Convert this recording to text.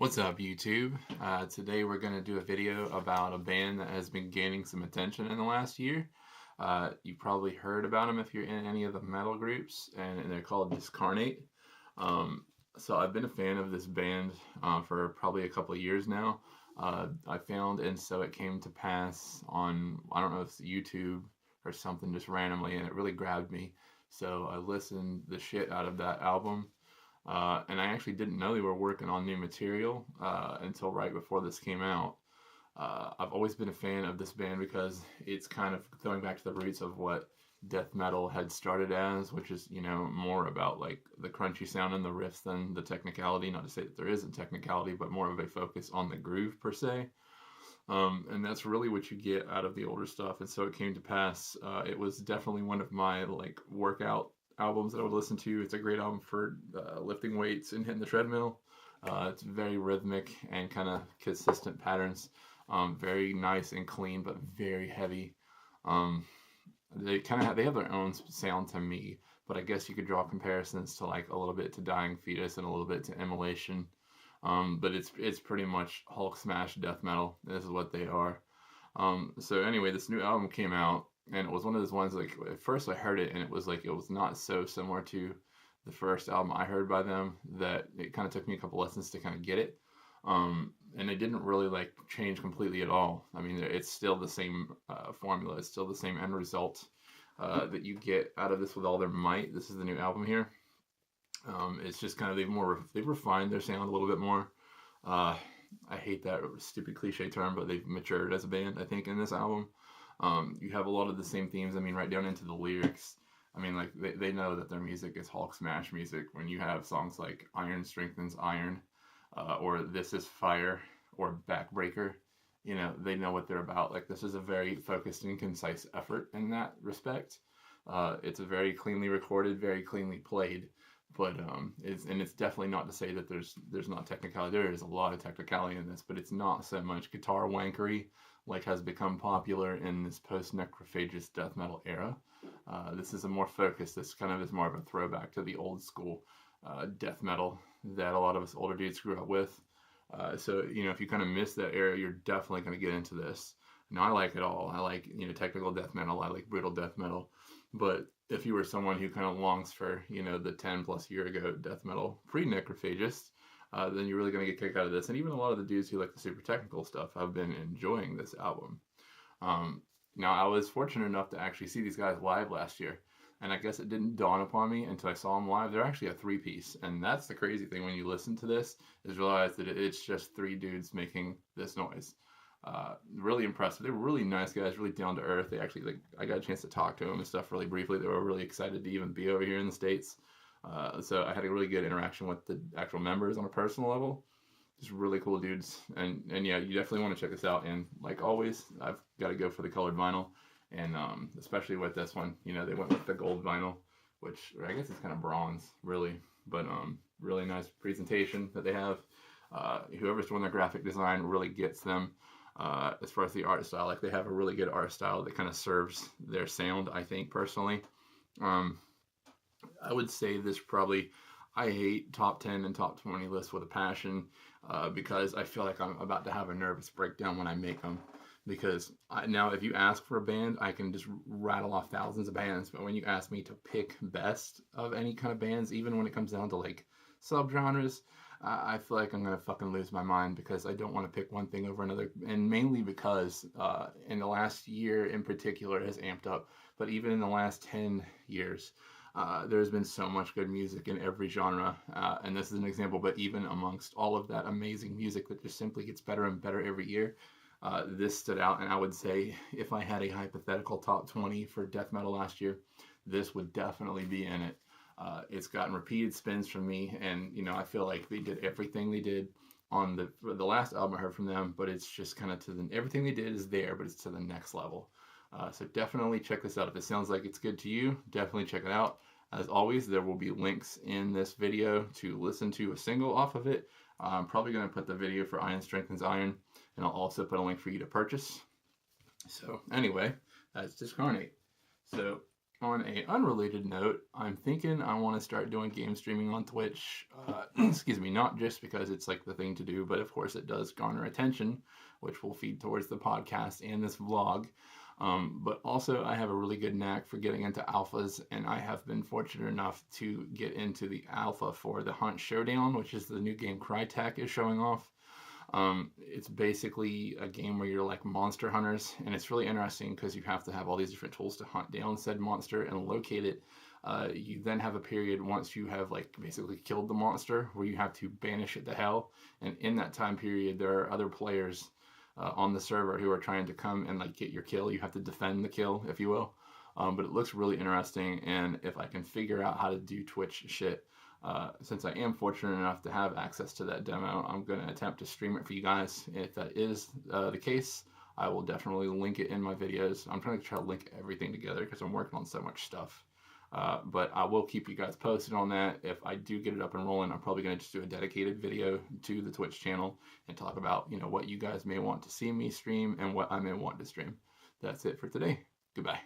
What's up, YouTube? Today we're going to do a video about a band that has been gaining some attention in the last year. You probably heard about them if you're in any of the metal groups, and they're called Dyscarnate. So I've been a fan of this band for probably a couple of years now. I found And So It Came to Pass on, I don't know if it's YouTube or something, just randomly, and it really grabbed me. So I listened the shit out of that album. And I actually didn't know they were working on new material until right before this came out. I've always been a fan of this band because it's kind of going back to the roots of what death metal had started as, which is, more about like the crunchy sound and the riffs than the technicality. Not to say that there isn't technicality, but more of a focus on the groove per se. And that's really what you get out of the older stuff. And So It Came to Pass. It was definitely one of my workout albums that I would listen to. It's a great album for lifting weights and hitting the treadmill. It's very rhythmic and kind of consistent patterns. Very nice and clean, but very heavy. They have their own sound to me, but I guess you could draw comparisons to a little bit to Dying Fetus and a little bit to Immolation. But it's pretty much Hulk smash death metal. This is what they are. So anyway, this new album came out, and it was one of those ones, at first I heard it, and it was not so similar to the first album I heard by them that it kind of took me a couple lessons to kind of get it. And it didn't really change completely at all. I mean, it's still the same formula. It's still the same end result that you get out of this with all their might. This is the new album here. It's just kind of, they've refined their sound a little bit more. I hate that stupid cliche term, but they've matured as a band, I think, in this album. You have a lot of the same themes, right down into the lyrics. They know that their music is Hulk smash music. When you have songs like Iron Strengthens Iron, or This Is Fire, or Backbreaker, they know what they're about. This is a very focused and concise effort in that respect. It's a very cleanly recorded, very cleanly played, but it's definitely not to say that there's not technicality. There is a lot of technicality in this, but it's not so much guitar wankery has become popular in this post-necrophagous death metal era. This is a more focused, this kind of is more of a throwback to the old school death metal that a lot of us older dudes grew up with. So, if you kind of miss that era, you're definitely going to get into this. Now, I like it all. I like, technical death metal. I like brutal death metal. But if you were someone who kind of longs for, the 10 plus year ago death metal, pre-necrophagist, then you're really going to get kicked out of this. And even a lot of the dudes who like the super technical stuff have been enjoying this album. Now, I was fortunate enough to actually see these guys live last year. And I guess it didn't dawn upon me until I saw them live. They're actually a three-piece. And that's the crazy thing when you listen to this, is realize that it's just three dudes making this noise. Really impressive. They were really nice guys, really down to earth. They actually, I got a chance to talk to them and stuff really briefly. They were really excited to even be over here in the States. So I had a really good interaction with the actual members on a personal level. Just really cool dudes. And yeah, you definitely want to check this out. And like always, I've got to go for the colored vinyl. And especially with this one, they went with the gold vinyl, which I guess it's kind of bronze, really. But really nice presentation that they have. Whoever's doing their graphic design really gets them. As far as the art style, they have a really good art style that kind of serves their sound, I think, personally. I would say this probably, I hate top 10 and top 20 lists with a passion, because I feel like I'm about to have a nervous breakdown when I make them. Because now if you ask for a band, I can just rattle off thousands of bands. But when you ask me to pick best of any kind of bands, even when it comes down to subgenres, I feel like I'm going to fucking lose my mind, because I don't want to pick one thing over another. And mainly because in the last year in particular it has amped up. But even in the last 10 years, there's been so much good music in every genre. And this is an example, but even amongst all of that amazing music that just simply gets better and better every year, this stood out. And I would say if I had a hypothetical top 20 for death metal last year, this would definitely be in it. It's gotten repeated spins from me, and I feel like they did everything they did on the last album I heard from them, but it's just kind of everything they did is there, but it's to the next level. So definitely check this out. If it sounds like it's good to you, definitely check it out. As always, there will be links in this video to listen to a single off of it. I'm probably going to put the video for Iron Strengthens Iron, and I'll also put a link for you to purchase. So anyway, that's Dyscarnate. So On a unrelated note, I'm thinking I want to start doing game streaming on Twitch. Excuse me, not just because it's like the thing to do, but of course it does garner attention, which will feed towards the podcast and this vlog. But also, I have a really good knack for getting into alphas, and I have been fortunate enough to get into the alpha for the Hunt Showdown, which is the new game Crytek is showing off. It's basically a game where you're like monster hunters, and it's really interesting because you have to have all these different tools to hunt down said monster and locate it. You then have a period once you have like basically killed the monster where you have to banish it to hell, and in that time period there are other players on the server who are trying to come and like get your kill. You have to defend the kill, if you will. But it looks really interesting, and if I can figure out how to do Twitch shit, since I am fortunate enough to have access to that demo, I'm going to attempt to stream it for you guys. If that is the case, I will definitely link it in my videos. I'm trying to try to link everything together because I'm working on so much stuff. But I will keep you guys posted on that. If I do get it up and rolling, I'm probably going to just do a dedicated video to the Twitch channel and talk about, you know, what you guys may want to see me stream and what I may want to stream. That's it for today. Goodbye.